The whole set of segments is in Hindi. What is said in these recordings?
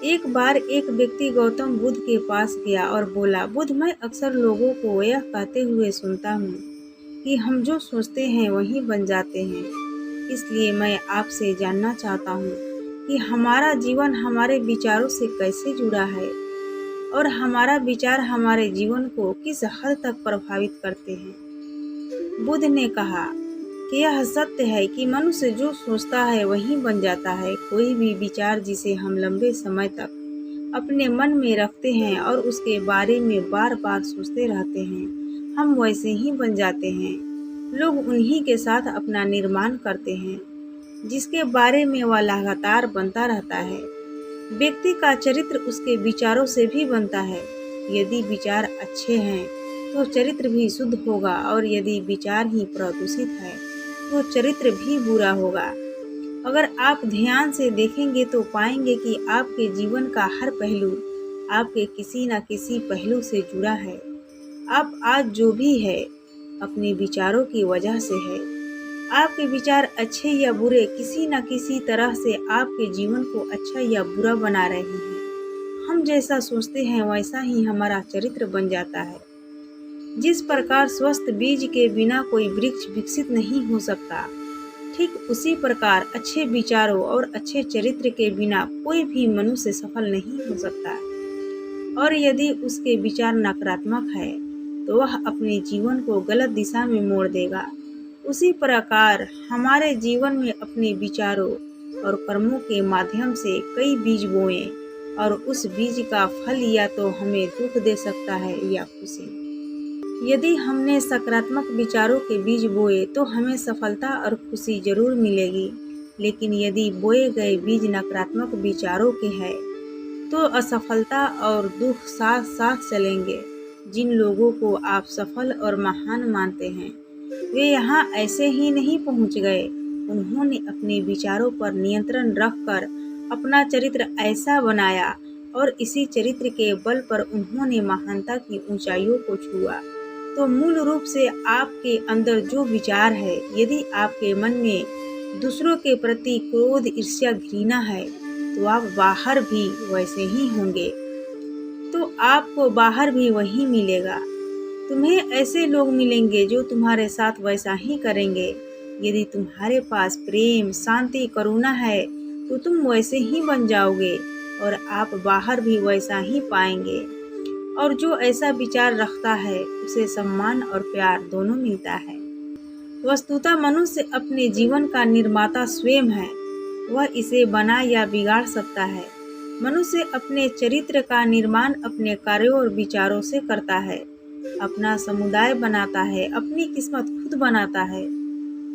एक बार एक व्यक्ति गौतम बुद्ध के पास गया और बोला, बुद्ध, मैं अक्सर लोगों को यह कहते हुए सुनता हूँ कि हम जो सोचते हैं वही बन जाते हैं। इसलिए मैं आपसे जानना चाहता हूँ कि हमारा जीवन हमारे विचारों से कैसे जुड़ा है और हमारा विचार हमारे जीवन को किस हद तक प्रभावित करते हैं। बुद्ध ने कहा कि यह सत्य है कि मनुष्य जो सोचता है वही बन जाता है। कोई भी विचार जिसे हम लंबे समय तक अपने मन में रखते हैं और उसके बारे में बार बार सोचते रहते हैं, हम वैसे ही बन जाते हैं। लोग उन्हीं के साथ अपना निर्माण करते हैं जिसके बारे में वह लगातार बनता रहता है। व्यक्ति का चरित्र उसके विचारों से भी बनता है। यदि विचार अच्छे हैं तो चरित्र भी शुद्ध होगा और यदि विचार ही प्रदूषित है तो चरित्र भी बुरा होगा। अगर आप ध्यान से देखेंगे तो पाएंगे कि आपके जीवन का हर पहलू आपके किसी न किसी पहलू से जुड़ा है। आप आज जो भी है अपने विचारों की वजह से है। आपके विचार अच्छे या बुरे किसी न किसी तरह से आपके जीवन को अच्छा या बुरा बना रहे हैं। हम जैसा सोचते हैं वैसा ही हमारा चरित्र बन जाता है। जिस प्रकार स्वस्थ बीज के बिना कोई वृक्ष विकसित नहीं हो सकता, ठीक उसी प्रकार अच्छे विचारों और अच्छे चरित्र के बिना कोई भी मनुष्य सफल नहीं हो सकता। और यदि उसके विचार नकारात्मक है तो वह अपने जीवन को गलत दिशा में मोड़ देगा। उसी प्रकार हमारे जीवन में अपने विचारों और कर्मों के माध्यम से कई बीज बोएं और उस बीज का फल या तो हमें दुख दे सकता है या खुशी। यदि हमने सकारात्मक विचारों के बीज बोए तो हमें सफलता और खुशी जरूर मिलेगी, लेकिन यदि बोए गए बीज नकारात्मक विचारों के हैं तो असफलता और दुख साथ साथ चलेंगे। जिन लोगों को आप सफल और महान मानते हैं वे यहाँ ऐसे ही नहीं पहुँच गए। उन्होंने अपने विचारों पर नियंत्रण रखकर अपना चरित्र ऐसा बनाया और इसी चरित्र के बल पर उन्होंने महानता की ऊंचाइयों को छुआ। तो मूल रूप से आपके अंदर जो विचार है, यदि आपके मन में दूसरों के प्रति क्रोध, ईर्ष्या, घृणा है तो आप बाहर भी वैसे ही होंगे। तो आपको बाहर भी वही मिलेगा। तुम्हें ऐसे लोग मिलेंगे जो तुम्हारे साथ वैसा ही करेंगे। यदि तुम्हारे पास प्रेम, शांति, करुणा है तो तुम वैसे ही बन जाओगे और आप बाहर भी वैसा ही पाएंगे। और जो ऐसा विचार रखता है उसे सम्मान और प्यार दोनों मिलता है। वस्तुतः मनुष्य अपने जीवन का निर्माता स्वयं है। वह इसे बना या बिगाड़ सकता है। मनुष्य अपने चरित्र का निर्माण अपने कार्यों और विचारों से करता है, अपना समुदाय बनाता है, अपनी किस्मत खुद बनाता है।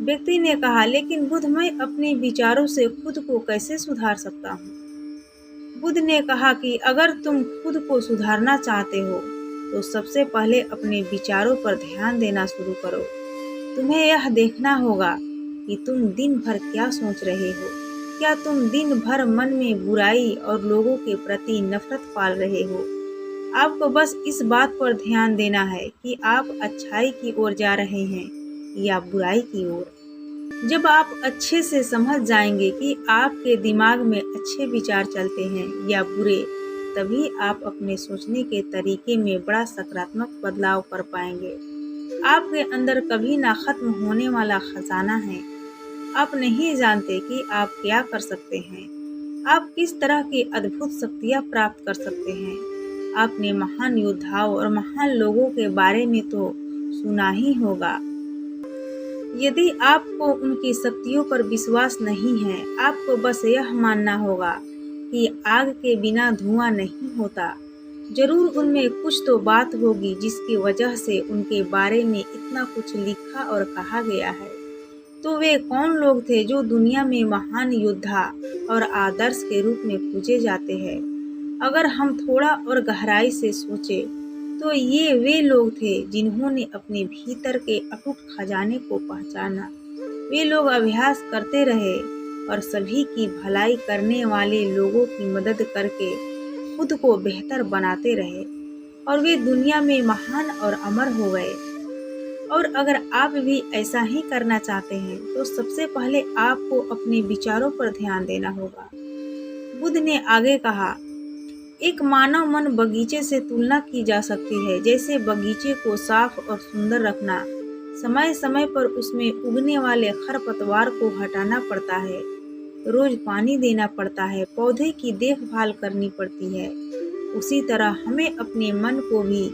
व्यक्ति ने कहा, लेकिन बुद्ध, मैं अपने विचारों से खुद को कैसे सुधार सकता हूँ? बुद्ध ने कहा कि अगर तुम खुद को सुधारना चाहते हो तो सबसे पहले अपने विचारों पर ध्यान देना शुरू करो। तुम्हें यह देखना होगा कि तुम दिन भर क्या सोच रहे हो। क्या तुम दिन भर मन में बुराई और लोगों के प्रति नफरत पाल रहे हो? आपको बस इस बात पर ध्यान देना है कि आप अच्छाई की ओर जा रहे हैं या बुराई की ओर। जब आप अच्छे से समझ जाएंगे कि आपके दिमाग में अच्छे विचार चलते हैं या बुरे, तभी आप अपने सोचने के तरीके में बड़ा सकारात्मक बदलाव कर पाएंगे। आपके अंदर कभी ना खत्म होने वाला खजाना है। आप नहीं जानते कि आप क्या कर सकते हैं। आप किस तरह की अद्भुत शक्तियाँ प्राप्त कर सकते हैं। आपने महान योद्धाओं और महान लोगों के बारे में तो सुना ही होगा। यदि आपको उनकी शक्तियों पर विश्वास नहीं है, आपको बस यह मानना होगा कि आग के बिना धुआं नहीं होता। जरूर उनमें कुछ तो बात होगी जिसकी वजह से उनके बारे में इतना कुछ लिखा और कहा गया है। तो वे कौन लोग थे जो दुनिया में महान योद्धा और आदर्श के रूप में पूजे जाते हैं? अगर हम थोड़ा और गहराई से सोचें तो ये वे लोग थे जिन्होंने अपने भीतर के अटूट खजाने को पहचाना। वे लोग अभ्यास करते रहे और सभी की भलाई करने वाले लोगों की मदद करके खुद को बेहतर बनाते रहे और वे दुनिया में महान और अमर हो गए। और अगर आप भी ऐसा ही करना चाहते हैं तो सबसे पहले आपको अपने विचारों पर ध्यान देना होगा। बुद्ध ने आगे कहा, एक मानव मन बगीचे से तुलना की जा सकती है। जैसे बगीचे को साफ और सुंदर रखना, समय समय पर उसमें उगने वाले खरपतवार को हटाना पड़ता है, रोज पानी देना पड़ता है, पौधे की देखभाल करनी पड़ती है। उसी तरह हमें अपने मन को भी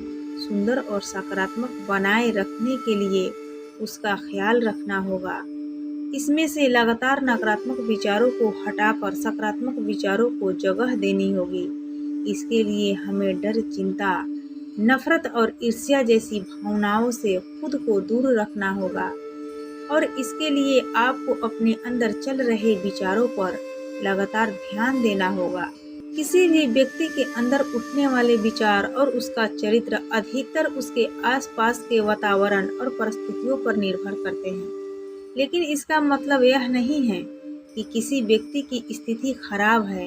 सुंदर और सकारात्मक बनाए रखने के लिए उसका ख्याल रखना होगा। इसमें से लगातार नकारात्मक विचारों को हटाकर सकारात्मक विचारों को जगह देनी होगी। इसके लिए हमें डर, चिंता, नफरत और ईर्ष्या जैसी भावनाओं से खुद को दूर रखना होगा और इसके लिए आपको अपने अंदर चल रहे विचारों पर लगातार ध्यान देना होगा। किसी भी व्यक्ति के अंदर उठने वाले विचार और उसका चरित्र अधिकतर उसके आसपास के वातावरण और परिस्थितियों पर निर्भर करते हैं। लेकिन इसका मतलब यह नहीं है कि किसी व्यक्ति की स्थिति खराब है,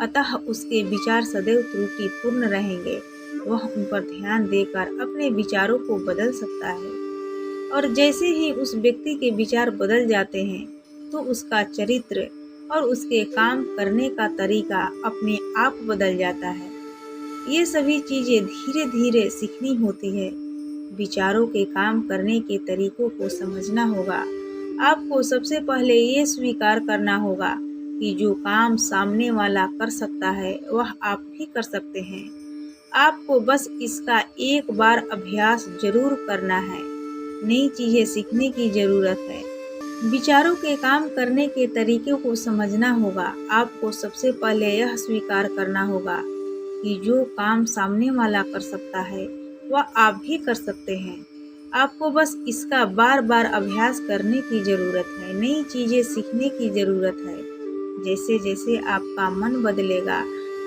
अतः उसके विचार सदैव त्रुटिपूर्ण रहेंगे। वह उन पर ध्यान देकर अपने विचारों को बदल सकता है और जैसे ही उस व्यक्ति के विचार बदल जाते हैं तो उसका चरित्र और उसके काम करने का तरीका अपने आप बदल जाता है। ये सभी चीजें धीरे धीरे सीखनी होती है। विचारों के काम करने के तरीकों को समझना होगा। आपको सबसे पहले ये स्वीकार करना होगा कि जो काम सामने वाला कर सकता है वह आप भी कर सकते हैं। आपको बस इसका एक बार अभ्यास जरूर करना है। नई चीजें सीखने की जरूरत है। विचारों के काम करने के तरीके को समझना होगा। आपको सबसे पहले यह स्वीकार करना होगा कि जो काम सामने वाला कर सकता है वह आप भी कर सकते हैं। आपको बस इसका बार बार अभ्यास करने की जरूरत है। नई चीजें सीखने की जरूरत है। जैसे जैसे आपका मन बदलेगा,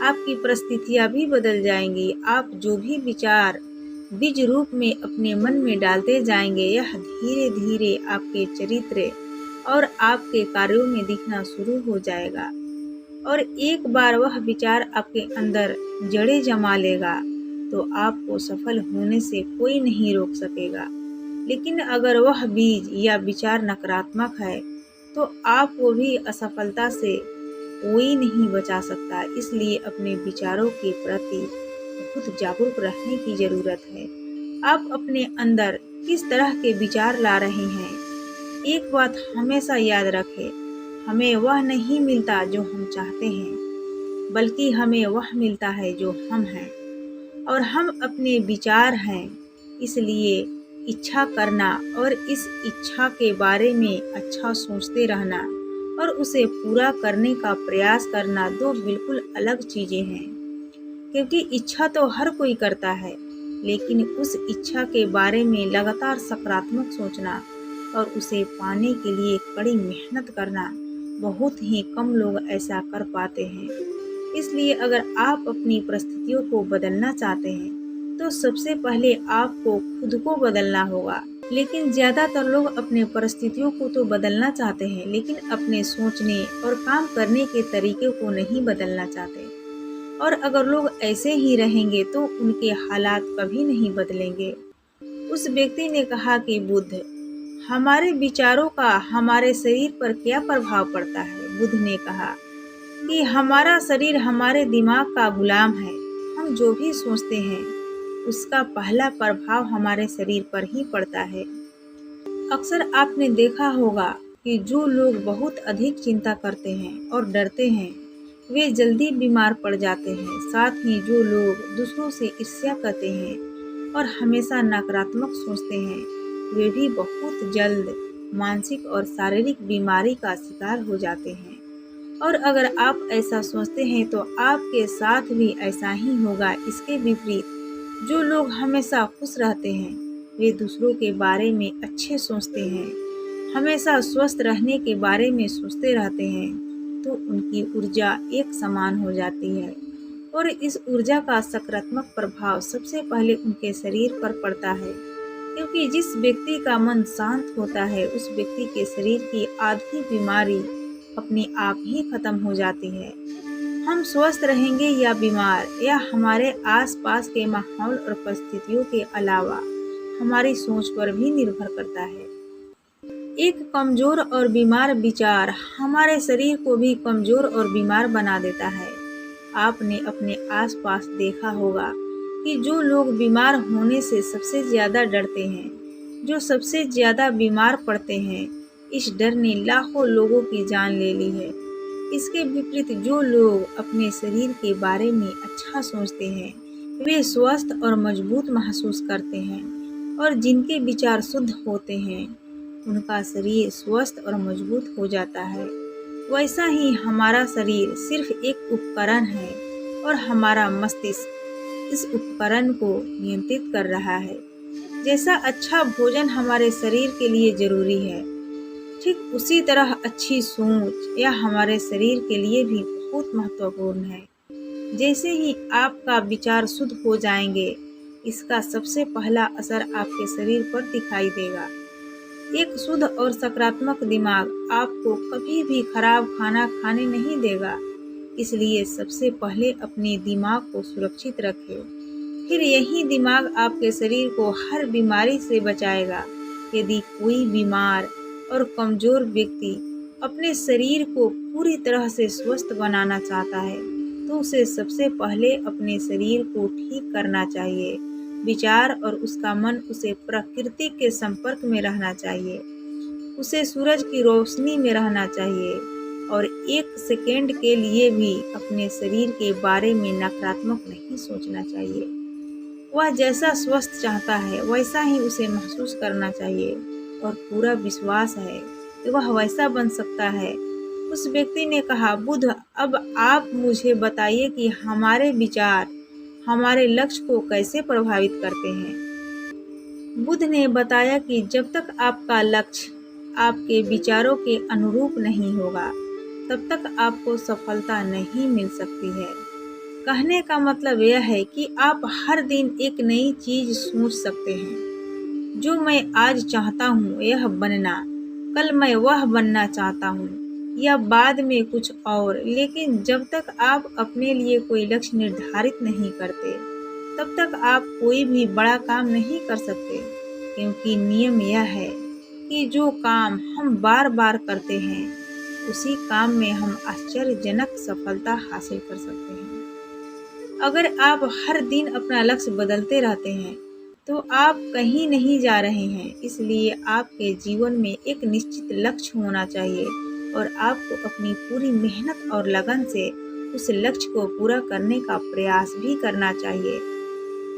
आपकी परिस्थितियां भी बदल जाएंगी। आप जो भी विचार बीज रूप में अपने मन में डालते जाएंगे, यह धीरे धीरे आपके चरित्र और आपके कार्यों में दिखना शुरू हो जाएगा और एक बार वह विचार आपके अंदर जड़ें जमा लेगा तो आपको सफल होने से कोई नहीं रोक सकेगा। लेकिन अगर वह बीज या विचार नकारात्मक है तो आपको भी असफलता से कोई नहीं बचा सकता। इसलिए अपने विचारों के प्रति बहुत जागरूक रहने की जरूरत है। आप अपने अंदर किस तरह के विचार ला रहे हैं। एक बात हमेशा याद रखें, हमें वह नहीं मिलता जो हम चाहते हैं, बल्कि हमें वह मिलता है जो हम हैं और हम अपने विचार हैं। इसलिए इच्छा करना और इस इच्छा के बारे में अच्छा सोचते रहना और उसे पूरा करने का प्रयास करना दो बिल्कुल अलग चीजें हैं। क्योंकि इच्छा तो हर कोई करता है, लेकिन उस इच्छा के बारे में लगातार सकारात्मक सोचना और उसे पाने के लिए कड़ी मेहनत करना, बहुत ही कम लोग ऐसा कर पाते हैं। इसलिए अगर आप अपनी परिस्थितियों को बदलना चाहते हैं तो सबसे पहले आपको खुद को बदलना होगा। लेकिन ज्यादातर लोग अपने परिस्थितियों को तो बदलना चाहते हैं, लेकिन अपने सोचने और काम करने के तरीके को नहीं बदलना चाहते। और अगर लोग ऐसे ही रहेंगे तो उनके हालात कभी नहीं बदलेंगे। उस व्यक्ति ने कहा कि बुद्ध, हमारे विचारों का हमारे शरीर पर क्या प्रभाव पड़ता है। बुद्ध ने कहा कि हमारा शरीर हमारे दिमाग का गुलाम है। हम जो भी सोचते हैं उसका पहला प्रभाव हमारे शरीर पर ही पड़ता है। अक्सर आपने देखा होगा कि जो लोग बहुत अधिक चिंता करते हैं और डरते हैं वे जल्दी बीमार पड़ जाते हैं। साथ ही जो लोग दूसरों से ईर्ष्या करते हैं और हमेशा नकारात्मक सोचते हैं वे भी बहुत जल्द मानसिक और शारीरिक बीमारी का शिकार हो जाते हैं। और अगर आप ऐसा सोचते हैं तो आपके साथ भी ऐसा ही होगा। इसके विपरीत जो लोग हमेशा खुश रहते हैं वे दूसरों के बारे में अच्छे सोचते हैं, हमेशा स्वस्थ रहने के बारे में सोचते रहते हैं, तो उनकी ऊर्जा एक समान हो जाती है और इस ऊर्जा का सकारात्मक प्रभाव सबसे पहले उनके शरीर पर पड़ता है। क्योंकि जिस व्यक्ति का मन शांत होता है उस व्यक्ति के शरीर की आधी बीमारी अपने आप ही खत्म हो जाती है। हम स्वस्थ रहेंगे या बीमार, यह हमारे आसपास के माहौल और परिस्थितियों के अलावा हमारी सोच पर भी निर्भर करता है। एक कमजोर और बीमार विचार हमारे शरीर को भी कमजोर और बीमार बना देता है। आपने अपने आसपास देखा होगा कि जो लोग बीमार होने से सबसे ज़्यादा डरते हैं, जो सबसे ज़्यादा बीमार पड़ते हैं, इस डर ने लाखों लोगों की जान ले ली है। इसके विपरीत जो लोग अपने शरीर के बारे में अच्छा सोचते हैं, वे स्वस्थ और मजबूत महसूस करते हैं और जिनके विचार शुद्ध होते हैं, उनका शरीर स्वस्थ और मजबूत हो जाता है। वैसा ही हमारा शरीर सिर्फ एक उपकरण है और हमारा मस्तिष्क इस उपकरण को नियंत्रित कर रहा है। जैसा अच्छा भोजन हमारे शरीर के लिए जरूरी है, ठीक उसी तरह अच्छी सोच या हमारे शरीर के लिए भी बहुत महत्वपूर्ण है। जैसे ही आपका विचार शुद्ध हो जाएंगे, इसका सबसे पहला असर आपके शरीर पर दिखाई देगा। एक शुद्ध और सकारात्मक दिमाग आपको कभी भी खराब खाना खाने नहीं देगा। इसलिए सबसे पहले अपने दिमाग को सुरक्षित रखें। फिर यही दिमाग आपके शरीर को हर बीमारी से बचाएगा। यदि कोई बीमार और कमजोर व्यक्ति अपने शरीर को पूरी तरह से स्वस्थ बनाना चाहता है, तो उसे सबसे पहले अपने शरीर को ठीक करना चाहिए। विचार और उसका मन उसे प्रकृति के संपर्क में रहना चाहिए। उसे सूरज की रोशनी में रहना चाहिए और एक सेकेंड के लिए भी अपने शरीर के बारे में नकारात्मक नहीं सोचना चाहिए। वह जैसा स्वस्थ चाहता है वैसा ही उसे महसूस करना चाहिए और पूरा विश्वास है कि वह वैसा बन सकता है। उस व्यक्ति ने कहा, बुद्ध, अब आप मुझे बताइए कि हमारे विचार हमारे लक्ष्य को कैसे प्रभावित करते हैं। बुद्ध ने बताया कि जब तक आपका लक्ष्य आपके विचारों के अनुरूप नहीं होगा, तब तक आपको सफलता नहीं मिल सकती है। कहने का मतलब यह है कि आप हर दिन एक नई चीज सोच सकते हैं। जो मैं आज चाहता हूँ यह बनना, कल मैं वह बनना चाहता हूँ या बाद में कुछ और। लेकिन जब तक आप अपने लिए कोई लक्ष्य निर्धारित नहीं करते, तब तक आप कोई भी बड़ा काम नहीं कर सकते, क्योंकि नियम यह है कि जो काम हम बार बार करते हैं, उसी काम में हम आश्चर्यजनक सफलता हासिल कर सकते हैं। अगर आप हर दिन अपना लक्ष्य बदलते रहते हैं, तो आप कहीं नहीं जा रहे हैं। इसलिए आपके जीवन में एक निश्चित लक्ष्य होना चाहिए और आपको अपनी पूरी मेहनत और लगन से उस लक्ष्य को पूरा करने का प्रयास भी करना चाहिए।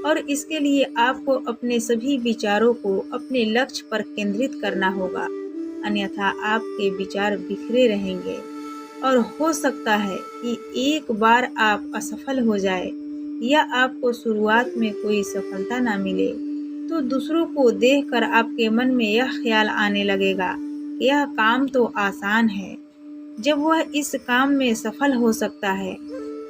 और इसके लिए आपको अपने सभी विचारों को अपने लक्ष्य पर केंद्रित करना होगा, अन्यथा आपके विचार बिखरे रहेंगे और हो सकता है कि एक बार आप असफल हो जाए या आपको शुरुआत में कोई सफलता ना मिले, तो दूसरों को देखकर आपके मन में यह ख्याल आने लगेगा कि यह काम तो आसान है। जब वह इस काम में सफल हो सकता है,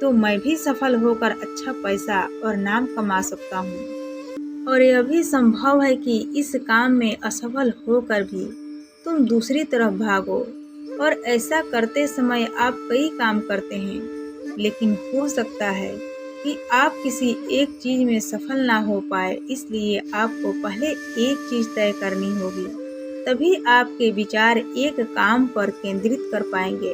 तो मैं भी सफल होकर अच्छा पैसा और नाम कमा सकता हूँ। और यह भी संभव है कि इस काम में असफल होकर भी तुम दूसरी तरफ भागो। और ऐसा करते समय आप कई काम करते हैं, लेकिन हो सकता है कि आप किसी एक चीज में सफल ना हो पाए। इसलिए आपको पहले एक चीज तय करनी होगी, तभी आपके विचार एक काम पर केंद्रित कर पाएंगे।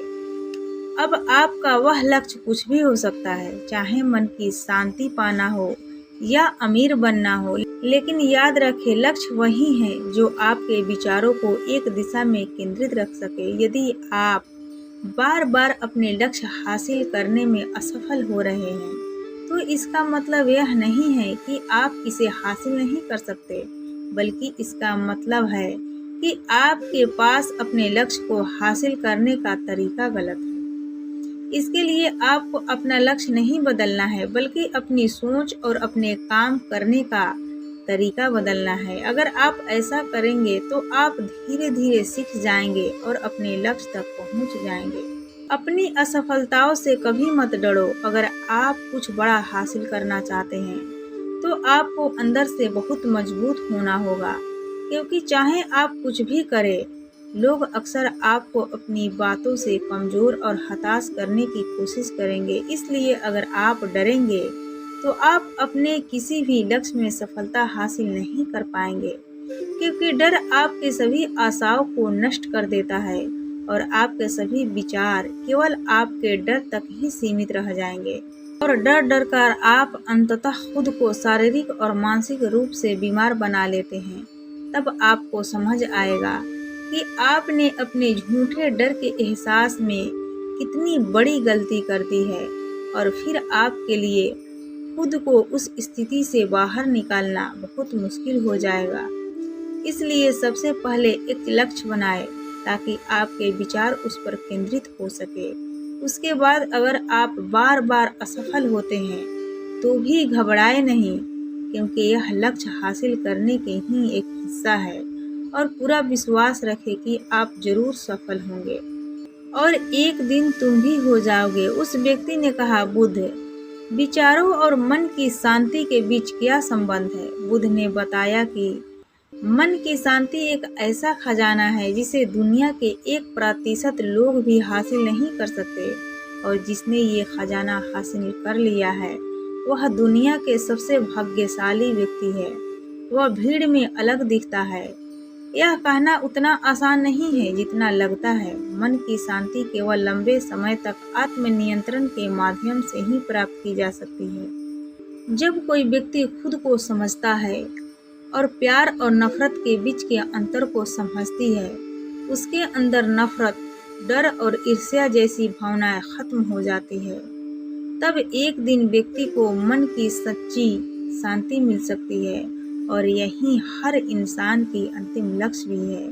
अब आपका वह लक्ष्य कुछ भी हो सकता है, चाहे मन की शांति पाना हो या अमीर बनना हो, लेकिन याद रखें, लक्ष्य वही है जो आपके विचारों को एक दिशा में केंद्रित रख सके। यदि आप बार बार अपने लक्ष्य हासिल करने में असफल हो रहे हैं, तो इसका मतलब यह नहीं है कि आप इसे हासिल नहीं कर सकते, बल्कि इसका मतलब है कि आपके पास अपने लक्ष्य को हासिल करने का तरीका गलत है। इसके लिए आपको अपना लक्ष्य नहीं बदलना है, बल्कि अपनी सोच और अपने काम करने का तरीका बदलना है। अगर आप ऐसा करेंगे तो आप धीरे धीरे सीख जाएंगे और अपने लक्ष्य तक पहुंच जाएंगे। अपनी असफलताओं से कभी मत डरो। अगर आप कुछ बड़ा हासिल करना चाहते हैं, तो आपको अंदर से बहुत मजबूत होना होगा, क्योंकि चाहे आप कुछ भी करें, लोग अक्सर आपको अपनी बातों से कमजोर और हताश करने की कोशिश करेंगे। इसलिए अगर आप डरेंगे, तो आप अपने किसी भी लक्ष्य में सफलता हासिल नहीं कर पाएंगे, क्योंकि डर आपके सभी आशाओं को नष्ट कर देता है और आपके सभी विचार केवल आपके डर तक ही सीमित रह जाएंगे और डर डर कर आप अंततः खुद को शारीरिक और मानसिक रूप से बीमार बना लेते हैं। तब आपको समझ आएगा कि आपने अपने झूठे डर के एहसास में कितनी बड़ी गलती कर दी है और फिर आपके लिए खुद को उस स्थिति से बाहर निकालना बहुत मुश्किल हो जाएगा। इसलिए सबसे पहले एक लक्ष्य बनाएं ताकि आपके विचार उस पर केंद्रित हो सके। उसके बाद अगर आप बार बार असफल होते हैं तो भी घबराए नहीं, क्योंकि यह लक्ष्य हासिल करने के ही एक हिस्सा है और पूरा विश्वास रखें कि आप जरूर सफल होंगे और एक दिन तुम भी हो जाओगे। उस व्यक्ति ने कहा, बुद्ध, विचारों और मन की शांति के बीच क्या संबंध है? बुद्ध ने बताया कि मन की शांति एक ऐसा खजाना है जिसे दुनिया के 1% लोग भी हासिल नहीं कर सकते और जिसने ये खजाना हासिल कर लिया है वह दुनिया के सबसे भाग्यशाली व्यक्ति है। वह भीड़ में अलग दिखता है। यह कहना उतना आसान नहीं है जितना लगता है। मन की शांति केवल लंबे समय तक आत्मनियंत्रण के माध्यम से ही प्राप्त की जा सकती है। जब कोई व्यक्ति खुद को समझता है और प्यार और नफरत के बीच के अंतर को समझती है, उसके अंदर नफरत, डर और ईर्ष्या जैसी भावनाएं खत्म हो जाती है। तब एक दिन व्यक्ति को मन की सच्ची शांति मिल सकती है और यही हर इंसान की अंतिम लक्ष्य भी है।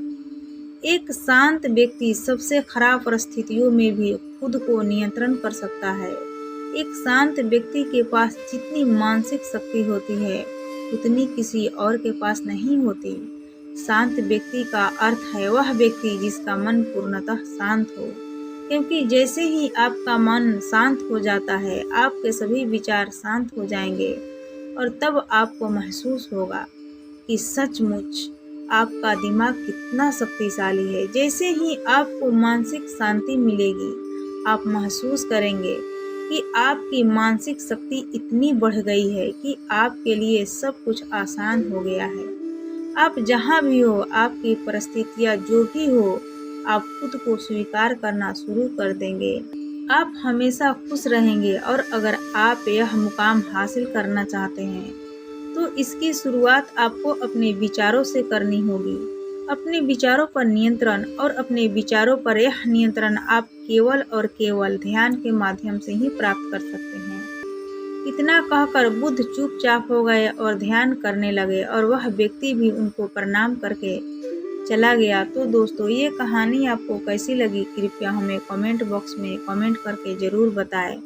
एक शांत व्यक्ति सबसे खराब परिस्थितियों में भी खुद को नियंत्रण कर सकता है। एक शांत व्यक्ति के पास जितनी मानसिक शक्ति होती है उतनी किसी और के पास नहीं होती। शांत व्यक्ति का अर्थ है वह व्यक्ति जिसका मन पूर्णतः शांत हो, क्योंकि जैसे ही आपका मन शांत हो जाता है आपके सभी विचार शांत हो जाएंगे और तब आपको महसूस होगा कि सचमुच आपका दिमाग कितना शक्तिशाली है। जैसे ही आपको मानसिक शांति मिलेगी आप महसूस करेंगे कि आपकी मानसिक शक्ति इतनी बढ़ गई है कि आपके लिए सब कुछ आसान हो गया है। आप जहाँ भी हो, आपकी परिस्थितियाँ जो भी हो, आप खुद को स्वीकार करना शुरू कर देंगे। आप हमेशा खुश रहेंगे और अगर आप यह मुकाम हासिल करना चाहते हैं तो इसकी शुरुआत आपको अपने विचारों से करनी होगी। अपने विचारों पर नियंत्रण और अपने विचारों पर यह नियंत्रण आप केवल और केवल ध्यान के माध्यम से ही प्राप्त कर सकते हैं। इतना कहकर बुद्ध चुपचाप हो गए और ध्यान करने लगे और वह व्यक्ति भी उनको प्रणाम करके चला गया। तो दोस्तों, ये कहानी आपको कैसी लगी कृपया हमें कमेंट बॉक्स में कमेंट करके ज़रूर बताएं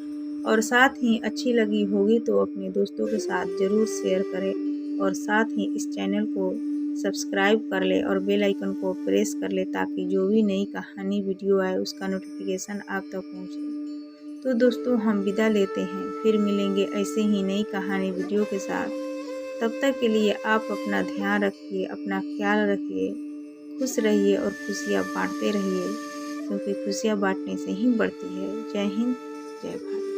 और साथ ही अच्छी लगी होगी तो अपने दोस्तों के साथ ज़रूर शेयर करें और साथ ही इस चैनल को सब्सक्राइब कर ले और बेल आइकन को प्रेस कर ले ताकि जो भी नई कहानी वीडियो आए उसका नोटिफिकेशन आप तक पहुंचे। तो दोस्तों, हम विदा लेते हैं, फिर मिलेंगे ऐसे ही नई कहानी वीडियो के साथ। तब तक के लिए आप अपना ध्यान रखिए, अपना ख्याल रखिए, खुश रहिए और खुशियाँ बांटते रहिए, क्योंकि खुशियाँ बांटने से ही बढ़ती है। जय हिंद, जय भारत।